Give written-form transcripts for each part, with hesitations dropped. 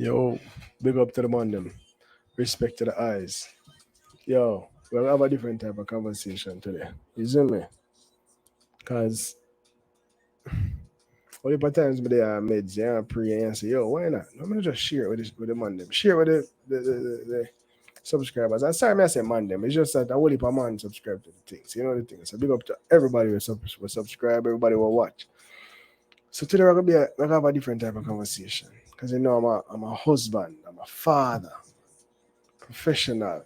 Yo, big up to the man them. Respect to the eyes. Yo, we'll have a different type of conversation today. You see me? Cause only by times me they are meds, yeah, pre and say, yo, why not? I'm gonna just share it with the man them. Share it with the subscribers. And sorry me I say man them. It's just that a whole heap of man subscribe to the things. You know the thing. So big up to everybody will subscribe, everybody will watch. So today we're gonna have a different type of conversation. Cause you know I'm a husband, I'm a father, professional.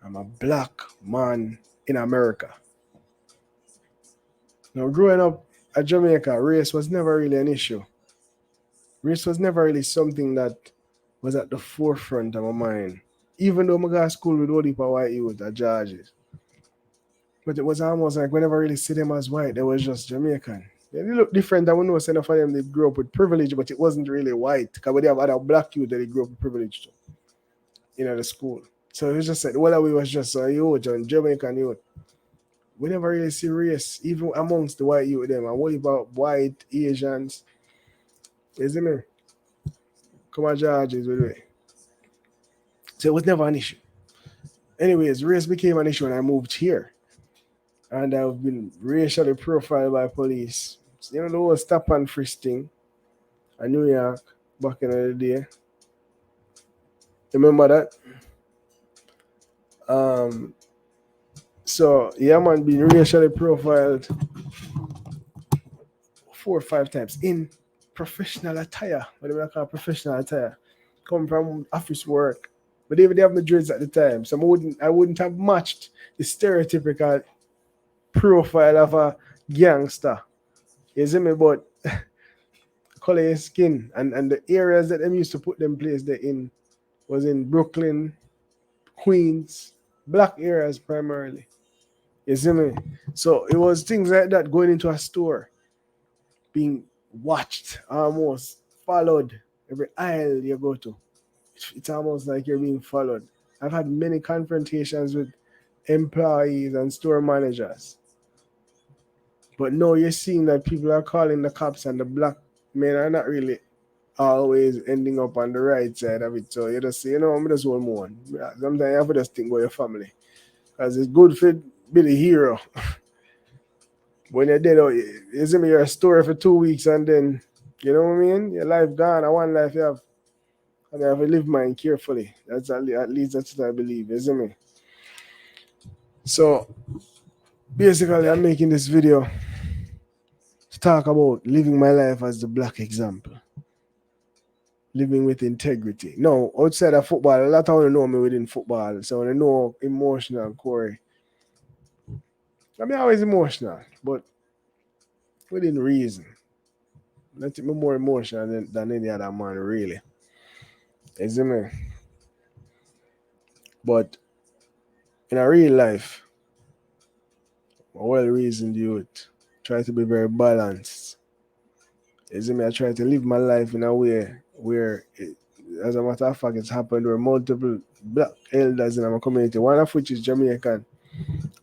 I'm a black man in America. Now, growing up at Jamaica, race was never really an issue. Race was never really something that was at the forefront of my mind. Even though I got to school with all the white youth at George's. But it was almost like whenever I really see them as white, they was just Jamaican. They look different. I would know some of them they grew up with privilege, but it wasn't really white. Because they have other black youth that they grew up with privilege too, the school. So it was just like, well, we was just a youth and Jamaican youth. We never really see race, even amongst the white youth them. And what about white Asians? Isn't it? Come on, Georges, with me. So it was never an issue. Anyways, race became an issue when I moved here. And I've been racially profiled by police. So, the whole stop and frisk thing in New York back in the day. Remember that? So yeah, man, being racially profiled 4 or 5 times in professional attire. What do we call professional attire? Come from office work. But they have my dreads at the time. So I wouldn't have matched the stereotypical profile of a gangster. You see me? But color your skin and the areas that them used to put them place there in was in Brooklyn, Queens, black areas primarily. You see me? So it was things like that going into a store, being watched, almost followed every aisle you go to. It's almost like you're being followed. I've had many confrontations with employees and store managers. But no, you're seeing that people are calling the cops and the black men are not really always ending up on the right side of it. So you just say, I'm just one more. Sometimes you have to just think about your family. Because it's good for be the hero. When you're dead, you see me, you're a story for 2 weeks and then, you know what I mean? Your life gone, and one life you have. And I have to live mine carefully. That's at least that's what I believe, you see me? So basically, I'm making this video to talk about living my life as the black example. Living with integrity. No, outside of football, a lot of people know me within football. So they know emotional, Corey. I'm always emotional, but within reason. I think I'm more emotional than any other man, really. You see me? But in a real life, I well reasoned youth. Try to be very balanced. You see me? I try to live my life in a way where, as a matter of fact, it's happened where multiple black elders in my community, one of which is Jamaican,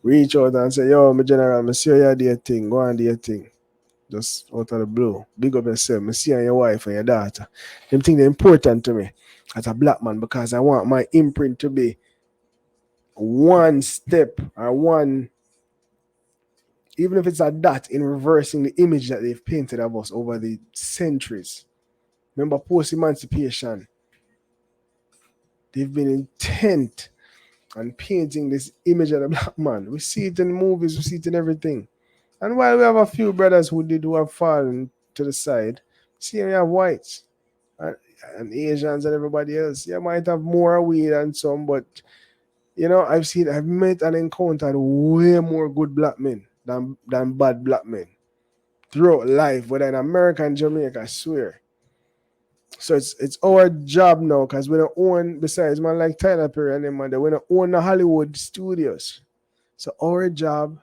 reach out and say, yo, my general, I see you do your thing, go and do your thing. Just out of the blue. Big up yourself. I see you and your wife and your daughter. Them things are important to me as a black man because I want my imprint to be one step or one, even if it's a dot in reversing the image that they've painted of us over the centuries. Remember post-emancipation. They've been intent on painting this image of the black man. We see it in movies, we see it in everything. And while we have a few brothers who have fallen to the side, see we have whites and Asians and everybody else. You might have more weed than some, but I've met and encountered way more good black men than bad black men throughout life, whether in America and Jamaica, I swear. So it's our job now because we don't own, besides man like Tyler Perry and them, man, we don't own the Hollywood studios. So our job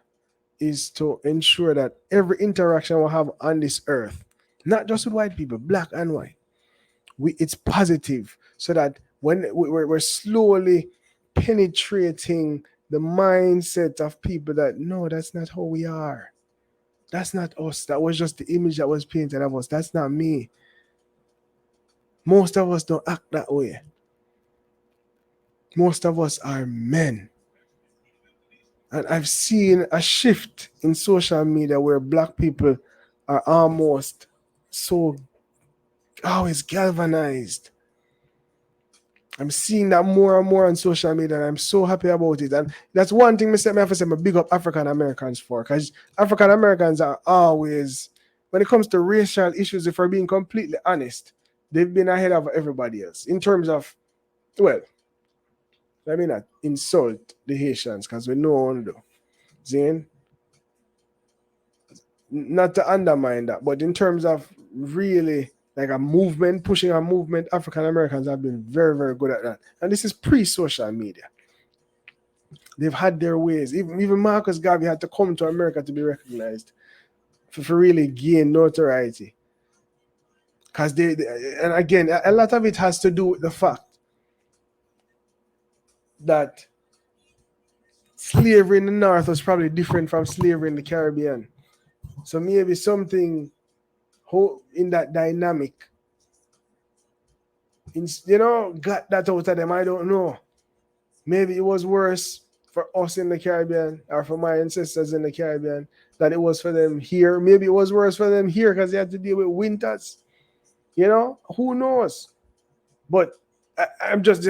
is to ensure that every interaction we have on this earth, not just with white people, black and white, it's positive, so that when we're slowly penetrating the mindset of people that no, that's not how we are. That's not us. That was just the image that was painted of us. That's not me. Most of us don't act that way. Most of us are men. And I've seen a shift in social media where black people are almost so always galvanized. I'm seeing that more and more on social media, and I'm so happy about it. And that's one thing I have to say, I big up African Americans for, because African Americans are always, when it comes to racial issues, if we're being completely honest, they've been ahead of everybody else in terms of, well, let me not insult the Haitians because we know one though. Zane, not to undermine that, but in terms of really like a movement, pushing a movement, African Americans have been very, very good at that. And this is pre-social media. They've had their ways. Even Marcus Garvey had to come to America to be recognized for really gain notoriety. Because and again, a lot of it has to do with the fact that slavery in the North was probably different from slavery in the Caribbean. So maybe something in that dynamic, got that out of them. I don't know. Maybe it was worse for us in the Caribbean or for my ancestors in the Caribbean than it was for them here. Maybe it was worse for them here because they had to deal with winters. Who knows? But I'm just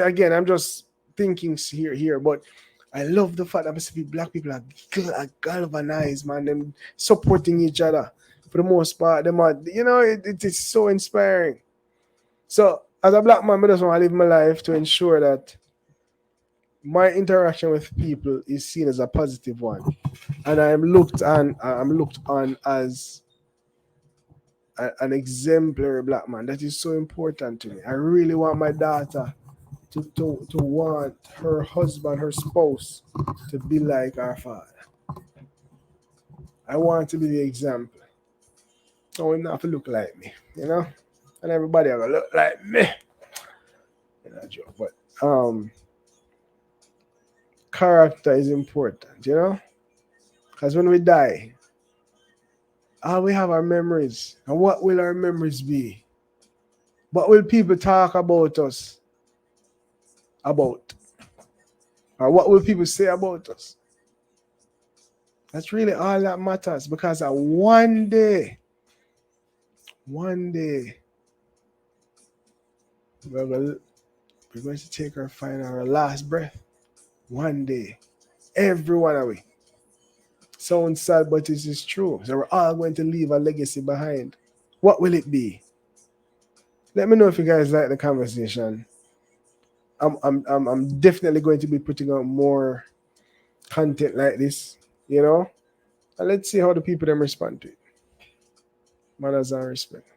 thinking here. But I love the fact that black people are galvanized, man. Them supporting each other for the most part. Them are, it is so inspiring. So as a black man, I just want to live my life to ensure that my interaction with people is seen as a positive one, and I'm looked on as an exemplary black man. That is so important to me. I really want my daughter to want her husband, her spouse, to be like our father. I want to be the example. So him not have to look like me, and everybody are gonna look like me. Joke, but character is important, because when we die, all we have are memories. And what will our memories be? What will people talk about us about? Or what will people say about us? That's really all that matters, because one day, we're going to take our final, last breath. One day. Every one of we. Sounds sad, but it is true. So we're all going to leave a legacy behind. What will it be? Let me know if you guys like the conversation. I'm definitely going to be putting out more content like this, and let's see how the people them respond to it. Manners and respect.